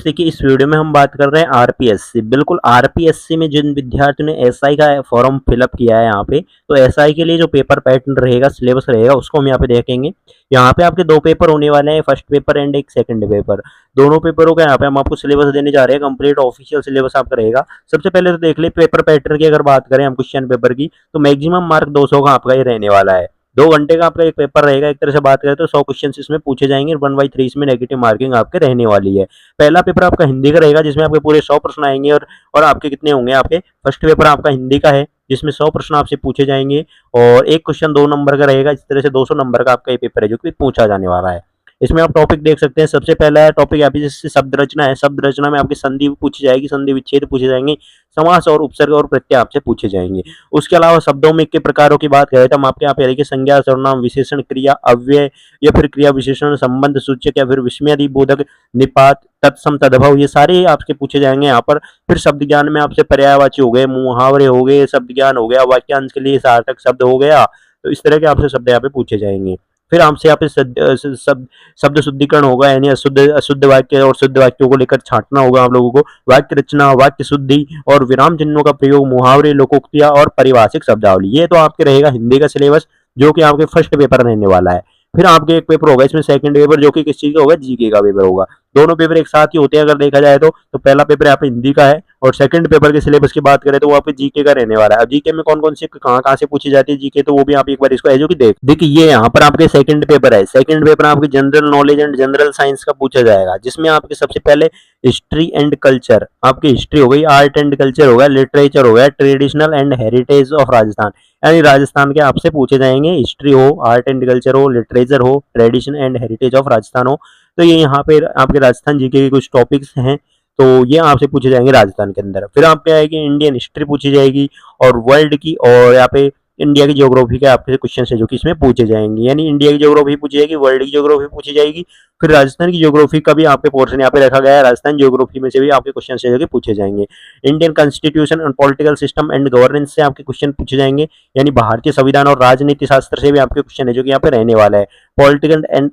देखिए इस वीडियो में हम बात कर रहे हैं आरपीएससी। बिल्कुल आरपीएससी में जिन विद्यार्थियों ने एसआई का फॉर्म फिलअप किया है यहाँ पे, तो एसआई के लिए जो पेपर पैटर्न रहेगा, सिलेबस रहेगा, उसको हम यहाँ पे देखेंगे। यहाँ पे आपके दो पेपर होने वाले हैं, फर्स्ट पेपर एंड एक सेकंड पेपर। दोनों पेपरों का यहाँ पे हम आपको सिलेबस देने जा रहे हैं, कंप्लीट ऑफिशियल सिलेबस आपका रहेगा। सबसे पहले तो देख ले पेपर पैटर्न की अगर बात करें हम क्वेश्चन पेपर की, तो मैक्सिमम मार्क 200 का आपका ये रहने वाला है। 2 घंटे का आपका एक पेपर रहेगा। एक तरह से बात करें तो 100 क्वेश्चन इसमें पूछे जाएंगे। 1/3 इसमें नेगेटिव मार्किंग आपके रहने वाली है। पहला पेपर आपका हिंदी का रहेगा, जिसमें आपके पूरे 100 प्रश्न आएंगे। और आपके कितने होंगे, आपके फर्स्ट पेपर आपका हिंदी का है, जिसमें 100 प्रश्न आपसे पूछे जाएंगे और एक क्वेश्चन 2 नंबर का रहेगा। इस तरह से 200 नंबर का आपका ये पेपर है जो कि पूछा जाने वाला है। इसमें आप टॉपिक देख सकते हैं। सबसे पहला टॉपिक यहाँ पे जैसे शब्द रचना है। शब्द रचना में आपकी संधि पूछी जाएगी, संधि विच्छेद पूछे जाएंगे, समास और उपसर्ग और प्रत्यय आपसे पूछे जाएंगे। उसके अलावा शब्दों में के प्रकारों की बात करें तो हम आपके यहाँ पे देखिए संज्ञा, सर्वनाम, विशेषण, क्रिया, अव्यय या फिर क्रिया विशेषण, संबंध सूचक या फिर विस्मयादि बोधक, निपात, तत्सम, तद्भव, ये सारे आपके पूछे जाएंगे यहाँ पर। फिर शब्द ज्ञान में आपसे पर्यायवाची हो गए, मुहावरे हो गए, शब्द ज्ञान हो गया, वाक्यांश के लिए सार्थक शब्द हो गया। तो इस तरह के आपसे शब्द यहाँ पे पूछे जाएंगे। फिर आपसे यहाँ पे शब्द शुद्धिकरण होगा, यानी अशुद्ध वाक्य और शुद्ध वाक्यों को लेकर छांटना होगा आप लोगों को। वाक्य रचना, वाक्य शुद्धि और विराम चिन्हों का प्रयोग, मुहावरे, लोकोक्तियां और पारिभाषिक शब्दावली, ये तो आपके रहेगा हिंदी का सिलेबस, जो कि आपके फर्स्ट पेपर रहने वाला है। फिर आपके एक पेपर होगा इसमें सेकंड पेपर, जो कि किस चीज का होगा, जीके का पेपर होगा। दोनों पेपर एक साथ ही होते हैं अगर देखा जाए तो पहला पेपर यहाँ पे हिंदी का है और सेकंड पेपर के सिलेबस की बात करें तो वो आपके जीके का रहने वाला है। अब जीके में कौन कौन से कहाँ से पूछी जाती है जीके, तो वो भी आप एक बार इसको है जो कि देखिए ये यहाँ पर आपके सेकंड पेपर है। सेकंड पेपर आपके general knowledge and general science का पूछा जाएगा, जिसमें आपके सबसे पहले हिस्ट्री एंड कल्चर, आपकी हिस्ट्री हो गई, आर्ट एंड कल्चर हो गया, लिटरेचर हो गया, traditional and heritage of Rajasthan, यानी राजस्थान के आपसे पूछे जाएंगे। हिस्ट्री हो, आर्ट एंड कल्चर हो, लिटरेचर हो, tradition and heritage of Rajasthan हो। तो ये यहाँ पे आपके राजस्थान जीके के कुछ टॉपिक्स हैं, तो ये आपसे पूछे जाएंगे राजस्थान के अंदर। फिर आपके आएगी इंडियन हिस्ट्री पूछी जाएगी और वर्ल्ड की, और यहाँ पे इंडिया की ज्योग्राफी के आपके क्वेश्चन है जो कि इसमें पूछे जाएंगे, यानी इंडिया की ज्योग्राफी पूछी जाएगी, वर्ल्ड की ज्योग्राफी पूछी जाएगी। फिर राजस्थान की ज्योग्राफी का भी आपके पोर्शन यहाँ पे रखा गया है। राजस्थान ज्योग्राफी में से भी आपके क्वेश्चन है जो कि पूछे जाएंगे। Indian constitution and political system and governance से आपके क्वेश्चन पूछे जाएंगे, यानी भारतीय संविधान और राजनीति शास्त्र से भी आपके क्वेश्चन है जो कि यहाँ पे रहने वाला है। Political and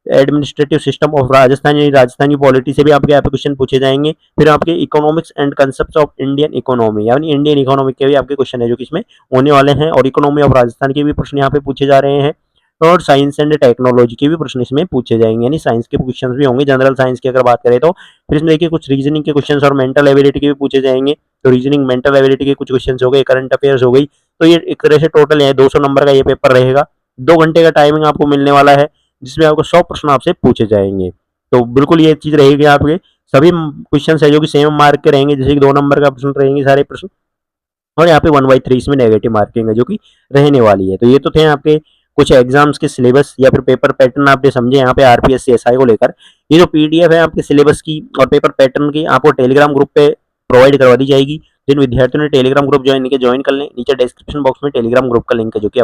administrative system of Rajasthan, यानी राजस्थान की पॉलिटी से भी आपके यहाँ पे क्वेश्चन पूछे जाएंगे। फिर आपके economics and concept of Indian economy, यानी इंडियन इकोनॉमी के भी आपके क्वेश्चन है जो कि इसमें होने वाले हैं। और इकोनॉमी ऑफ राजस्थान के भी प्रश्न यहाँ पे पूछे जा रहे हैं। और साइंस एंड टेक्नोलॉजी के भी प्रश्न इसमें पूछे जाएंगे, यानी साइंस के क्वेश्चन भी होंगे। जनरल साइंस की अगर बात करें तो फिर इसमें देखिए कुछ रीजनिंग के क्वेश्चन और मेंटल एबिलिटी के भी पूछे जाएंगे। तो रीजनिंग, मेंटल एबिलिटी के कुछ क्वेश्चन हो गए, करंट अफेयर्स हो गई। तो ये एक तरह से टोटल है 200 नंबर का ये पेपर रहेगा। 2 घंटे का टाइमिंग आपको मिलने वाला है, जिसमें आपको 100 प्रश्न आपसे पूछे जाएंगे। तो बिल्कुल ये चीज रहेगी। आपके सभी क्वेश्चन है जो कि सेम मार्क के रहेंगे, जैसे कि 2 नंबर का प्रश्न रहेंगे सारे प्रश्न, और यहाँ पे 1/3 इसमें नेगेटिव मार्किंग है जो कि रहने वाली है। तो ये तो थे आपके कुछ एग्जाम्स के सिलेबस या फिर पेपर पैटर्न आपने समझे यहाँ पे आरपीएससी एसआई को लेकर। ये जो पीडीएफ है आपके सिलेबस की और पेपर पैटर्न की, आपको टेलीग्राम ग्रुप पे प्रोवाइड करवा दी जाएगी। जिन विद्यार्थियों ने टेलीग्राम ग्रुप ज्वाइन कर लें, नीचे डिस्क्रिप्शन बॉक्स में टेलीग्राम ग्रुप का लिंक है जो कि